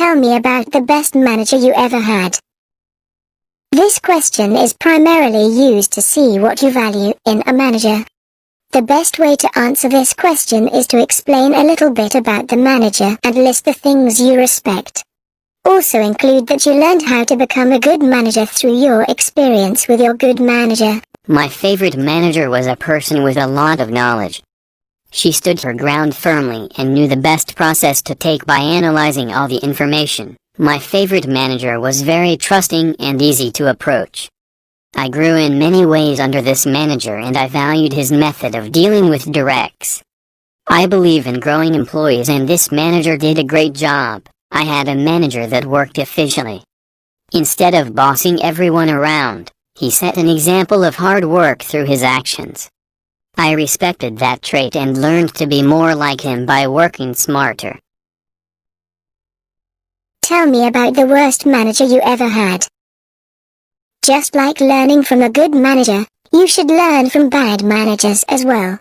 Tell me about the best manager you ever had. This question is primarily used to see what you value in a manager. The best way to answer this question is to explain a little bit about the manager and list the things you respect. Also include that you learned how to become a good manager through your experience with your good manager. My favorite manager was a person with a lot of knowledge. She stood her ground firmly and knew the best process to take by analyzing all the information. My favorite manager was very trusting and easy to approach. I grew in many ways under this manager and I valued his method of dealing with directs. I believe in growing employees and this manager did a great job. I had a manager that worked efficiently. Instead of bossing everyone around, he set an example of hard work through his actions. I respected that trait and learned to be more like him by working smarter. Tell me about the worst manager you ever had. Just like learning from a good manager, you should learn from bad managers as well.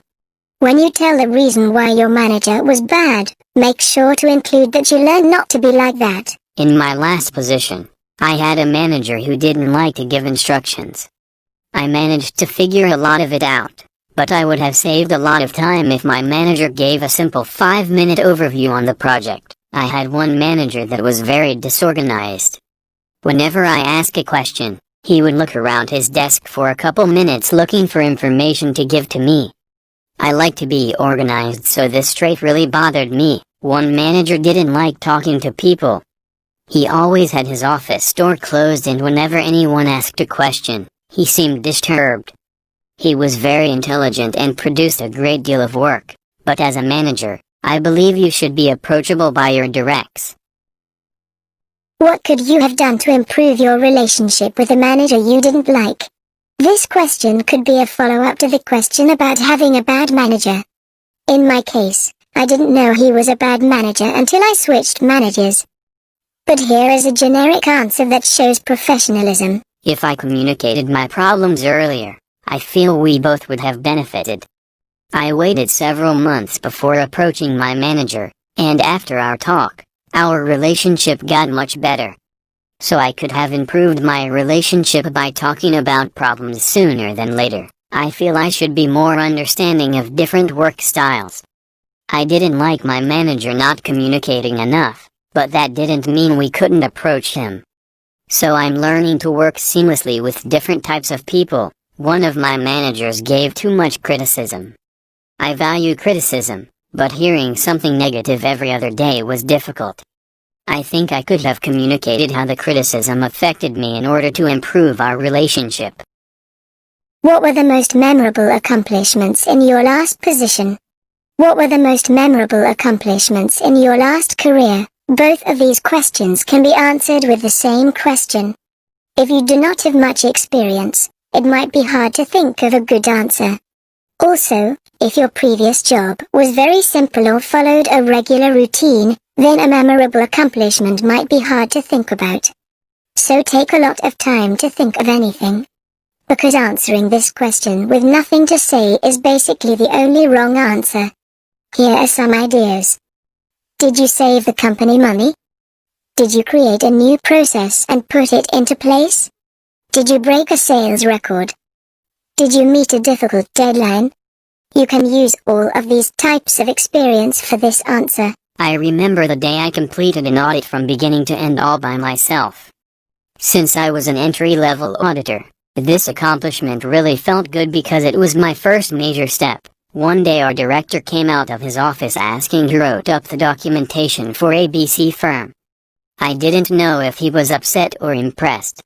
When you tell the reason why your manager was bad, make sure to include that you learned not to be like that. In my last position, I had a manager who didn't like to give instructions. I managed to figure a lot of it out, but I would have saved a lot of time if my manager gave a simple 5-minute overview on the project. I had one manager that was very disorganized. Whenever I asked a question, he would look around his desk for a couple minutes looking for information to give to me. I like to be organized, so this trait really bothered me. One manager didn't like talking to people. He always had his office door closed and whenever anyone asked a question, he seemed disturbed. He was very intelligent and produced a great deal of work, but as a manager, I believe you should be approachable by your directs. What could you have done to improve your relationship with a manager you didn't like? This question could be a follow-up to the question about having a bad manager. In my case, I didn't know he was a bad manager until I switched managers. But here is a generic answer that shows professionalism. If I communicated my problems earlier, I feel we both would have benefited. I waited several months before approaching my manager, and after our talk, our relationship got much better. So I could have improved my relationship by talking about problems sooner than later. I feel I should be more understanding of different work styles. I didn't like my manager not communicating enough, but that didn't mean we couldn't approach him. So I'm learning to work seamlessly with different types of people. One of my managers gave too much criticism. I value criticism, but hearing something negative every other day was difficult. I think I could have communicated how the criticism affected me in order to improve our relationship. What were the most memorable accomplishments in your last position? What were the most memorable accomplishments in your last career? Both of these questions can be answered with the same question. If you do not have much experience, it might be hard to think of a good answer. Also, if your previous job was very simple or followed a regular routine, then a memorable accomplishment might be hard to think about. So take a lot of time to think of anything. Because answering this question with nothing to say is basically the only wrong answer. Here are some ideas. Did you save the company money? Did you create a new process and put it into place? Did you break a sales record? Did you meet a difficult deadline? You can use all of these types of experience for this answer. I remember the day I completed an audit from beginning to end all by myself. Since I was an entry-level auditor, this accomplishment really felt good because it was my first major step. One day our director came out of his office asking who wrote up the documentation for ABC firm. I didn't know if he was upset or impressed.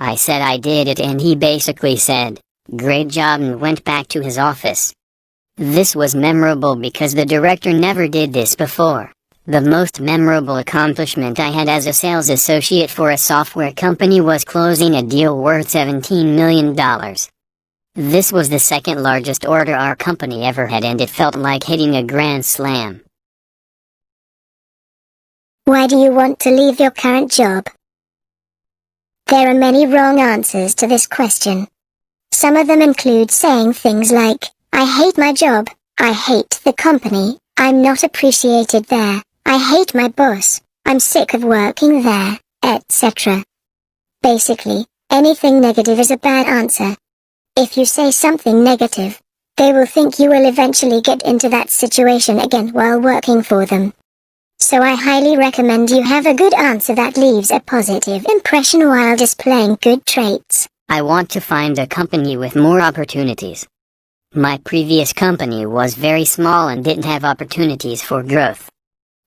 I said I did it and he basically said, "Great job," and went back to his office. This was memorable because the director never did this before. The most memorable accomplishment I had as a sales associate for a software company was closing a deal worth $17 million. This was the second largest order our company ever had and it felt like hitting a grand slam. Why do you want to leave your current job? There are many wrong answers to this question. Some of them include saying things like, "I hate my job, I hate the company, I'm not appreciated there, I hate my boss, I'm sick of working there, etc. Basically, anything negative is a bad answer. If you say something negative, they will think you will eventually get into that situation again while working for them. So I highly recommend you have a good answer that leaves a positive impression while displaying good traits. I want to find a company with more opportunities. My previous company was very small and didn't have opportunities for growth.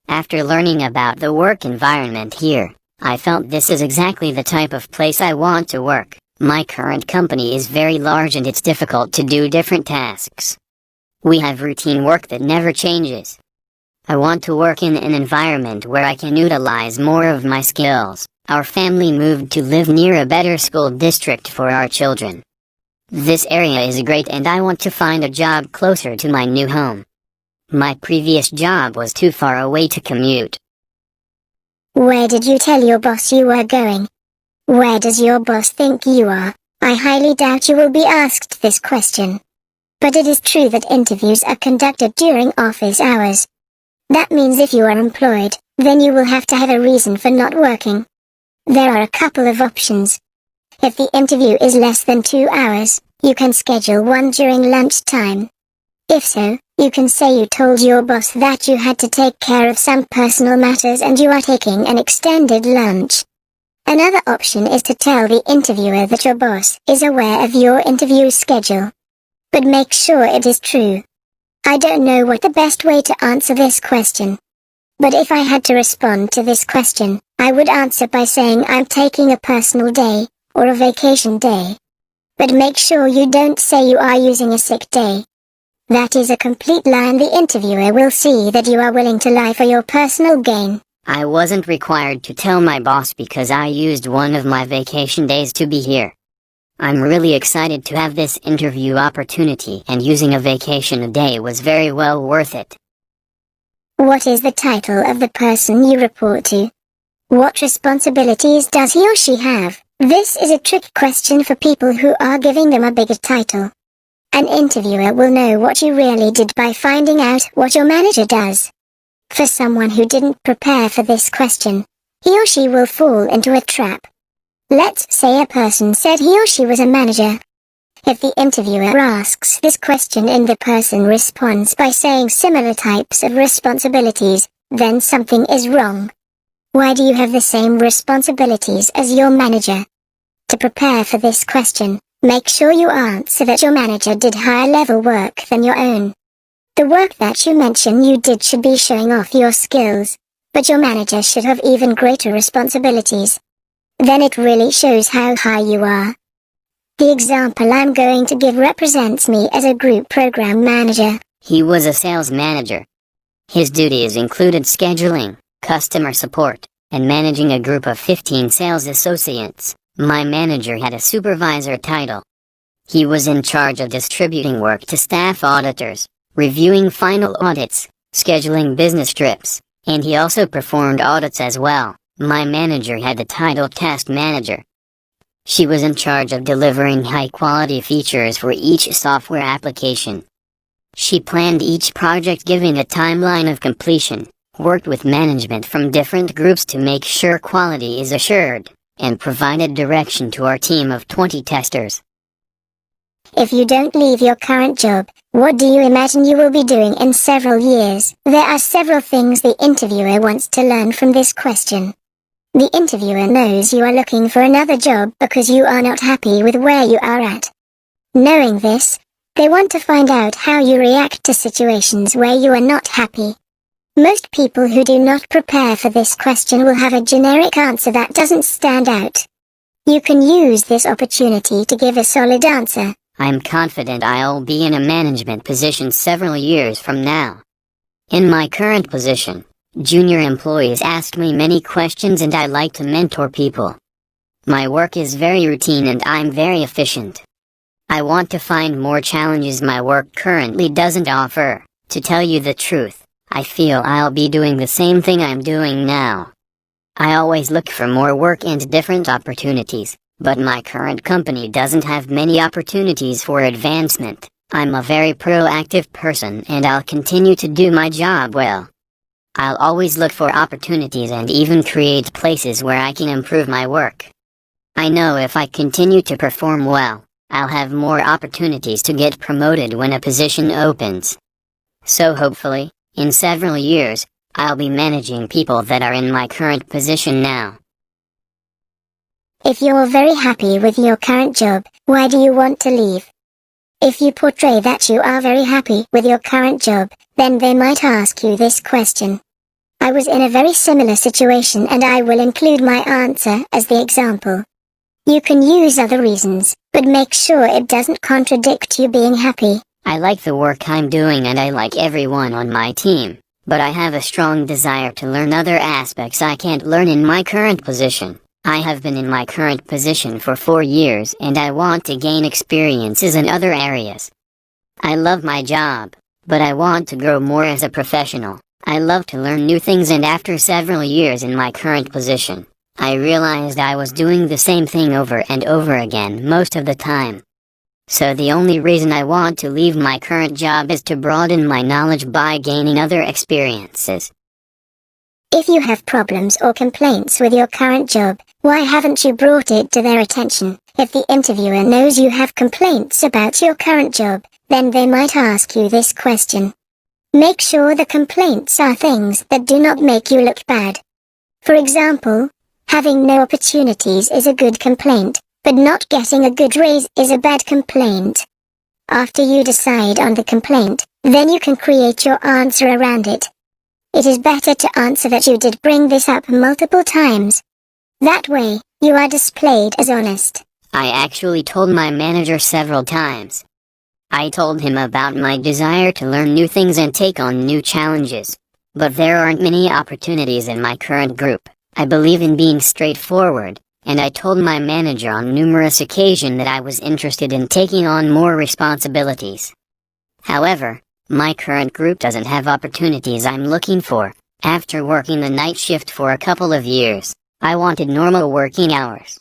After learning about the work environment here, I felt this is exactly the type of place I want to work. My current company is very large and it's difficult to do different tasks. We have routine work that never changes. I want to work in an environment where I can utilize more of my skills. Our family moved to live near a better school district for our children. This area is great and I want to find a job closer to my new home. My previous job was too far away to commute. Where did you tell your boss you were going? Where does your boss think you are? I highly doubt you will be asked this question. But it is true that interviews are conducted during office hours. That means if you are employed, then you will have to have a reason for not working. There are a couple of options. If the interview is less than 2 hours, you can schedule one during lunchtime. If so, you can say you told your boss that you had to take care of some personal matters and you are taking an extended lunch. Another option is to tell the interviewer that your boss is aware of your interview schedule. But make sure it is true. I don't know what the best way to answer this question. But if I had to respond to this question, I would answer by saying I'm taking a personal day, or a vacation day. But make sure you don't say you are using a sick day. That is a complete lie and the interviewer will see that you are willing to lie for your personal gain. I wasn't required to tell my boss because I used one of my vacation days to be here. I'm really excited to have this interview opportunity and using a vacation a day was very well worth it. What is the title of the person you report to? What responsibilities does he or she have? This is a trick question for people who are giving them a bigger title. An interviewer will know what you really did by finding out what your manager does. For someone who didn't prepare for this question, he or she will fall into a trap. Let's say a person said he or she was a manager. If the interviewer asks this question and the person responds by saying similar types of responsibilities, then something is wrong. Why do you have the same responsibilities as your manager? To prepare for this question, make sure you answer that your manager did higher level work than your own. The work that you mention you did should be showing off your skills, but your manager should have even greater responsibilities. Then it really shows how high you are. The example I'm going to give represents me as a group program manager. He was a sales manager. His duties included scheduling, customer support, and managing a group of 15 sales associates. My manager had a supervisor title. He was in charge of distributing work to staff auditors, reviewing final audits, scheduling business trips, and he also performed audits as well. My manager had the title task manager. She was in charge of delivering high-quality features for each software application. She planned each project giving a timeline of completion, worked with management from different groups to make sure quality is assured, and provided direction to our team of 20 testers. If you don't leave your current job, what do you imagine you will be doing in several years? There are several things the interviewer wants to learn from this question. The interviewer knows you are looking for another job because you are not happy with where you are at. Knowing this, they want to find out how you react to situations where you are not happy. Most people who do not prepare for this question will have a generic answer that doesn't stand out. You can use this opportunity to give a solid answer. I'm confident I'll be in a management position several years from now. In my current position, junior employees ask me many questions and I like to mentor people. My work is very routine and I'm very efficient. I want to find more challenges my work currently doesn't offer. To tell you the truth, I feel I'll be doing the same thing I'm doing now. I always look for more work and different opportunities, but my current company doesn't have many opportunities for advancement. I'm a very proactive person and I'll continue to do my job well. I'll always look for opportunities and even create places where I can improve my work. I know if I continue to perform well, I'll have more opportunities to get promoted when a position opens. So hopefully, in several years, I'll be managing people that are in my current position now. If you're very happy with your current job, why do you want to leave? If you portray that you are very happy with your current job, then they might ask you this question. I was in a very similar situation and I will include my answer as the example. You can use other reasons, but make sure it doesn't contradict you being happy. I like the work I'm doing and I like everyone on my team, but I have a strong desire to learn other aspects I can't learn in my current position. I have been in my current position for 4 years and I want to gain experiences in other areas. I love my job, but I want to grow more as a professional. I love to learn new things, and after several years in my current position, I realized I was doing the same thing over and over again most of the time. So the only reason I want to leave my current job is to broaden my knowledge by gaining other experiences. If you have problems or complaints with your current job, why haven't you brought it to their attention? If the interviewer knows you have complaints about your current job, then they might ask you this question. Make sure the complaints are things that do not make you look bad. For example, having no opportunities is a good complaint, but not getting a good raise is a bad complaint. After you decide on the complaint, then you can create your answer around it. It is better to answer that you did bring this up multiple times. That way, you are displayed as honest. I actually told my manager several times. I told him about my desire to learn new things and take on new challenges. But there aren't many opportunities in my current group. I believe in being straightforward, and I told my manager on numerous occasions that I was interested in taking on more responsibilities. However, my current group doesn't have opportunities I'm looking for. After working the night shift for a couple of years, I wanted normal working hours.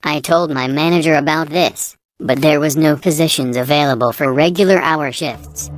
I told my manager about this, but there was no positions available for regular hour shifts.